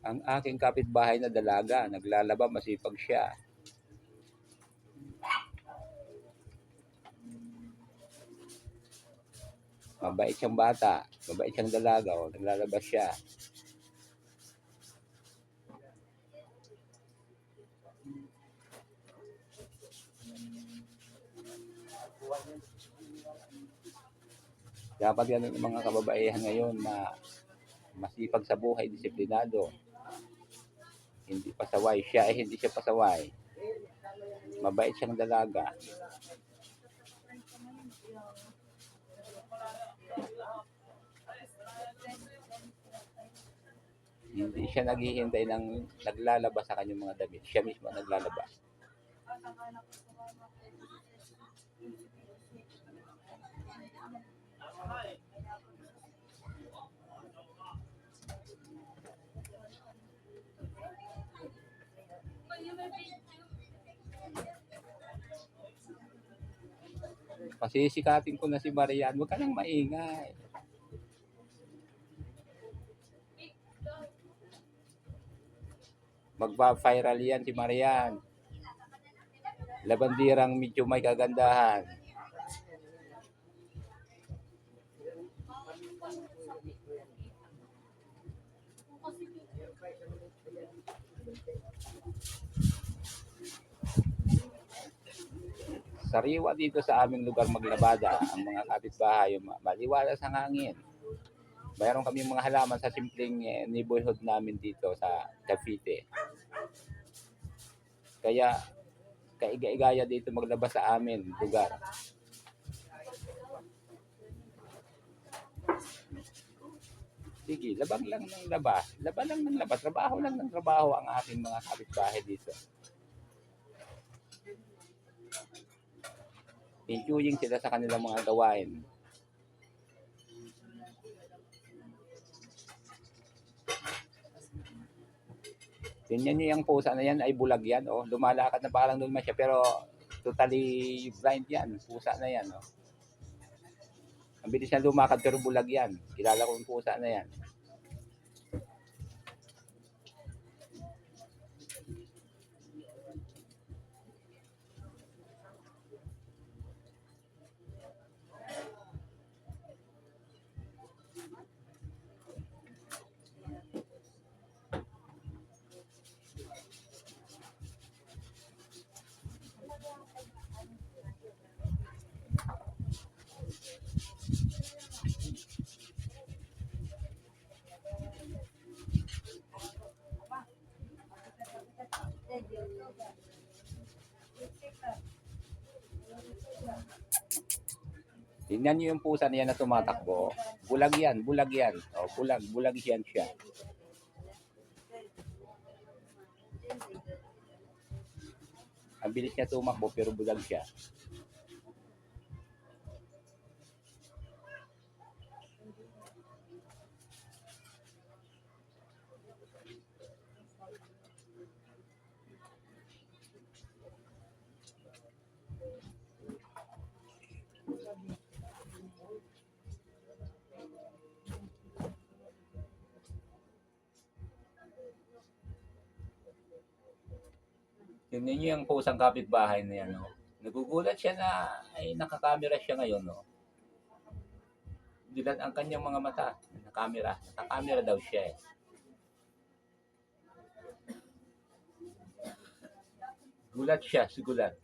Ang aking kapitbahay na dalaga, naglalaba, masipag siya. Mabait siyang bata, mabait siyang dalaga, oh, naglalaba siya. Dapat yan ang mga kababaihan ngayon na masipag sa buhay, disiplinado. Hindi pasaway. Siya ay hindi siya pasaway. Mabait siyang dalaga. Hindi siya naghihintay ng naglalaba sa kanyang mga damit. Siya mismo ang naglalaba. Pasisikatin ko na si Marian. Huwag ka nang maingay. Magpa-viral yan si Marian. Labandirang medyo may kagandahan. Sariwa dito sa aming lugar maglabada. Ang mga kapitbahay, maliwalas ang hangin. Mayroon kami mga halaman sa simpleng neighborhood namin dito sa Cavite. Kaya kaiga-igaya dito maglabas sa amin lugar. Sige, labang lang ng laba. Laba lang ng laba. Trabaho lang ng trabaho ang aking mga kapitbahay dito. Enjoying sila sa kanilang mga gawain. Tingnan niyo yung pusa na yan ay bulag yan. Oh. Lumalakad na parang normal siya pero totally blind yan. Pusa na yan. Oh. Ang bilis niya lumakad pero bulag yan. Kilala ko yung pusa na yan. Tingnan niyo yung pusa niya na tumatakbo. Bulag yan, bulag yan. Oh, bulag yan siya. Ang bilis niya tumakbo pero bulag siya. Tingnan niyo yung pusang kapitbahay na yan. Oh. Nagugulat siya na ay nakakamera siya ngayon. Oh. Dilat ang kanyang mga mata. Nakakamera. Nakakamera daw siya eh. Gulat siya, sigulat.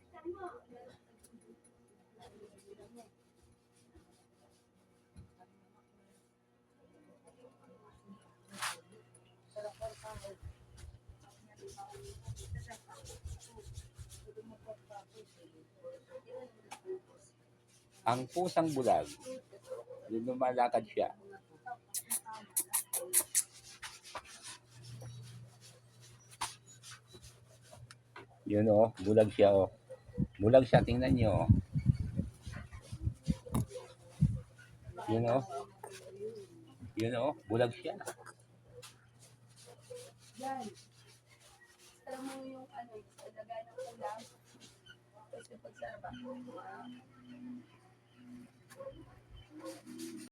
Ang pusang bulag, yung lumalakad siya. Yun oh, bulag siya oh. Bulag siya, tingnan niyo oh. Yun oh. Yun oh, bulag siya. Yan. Tara mo yung ano, ilagay ng ulam. Kasi pagsarap.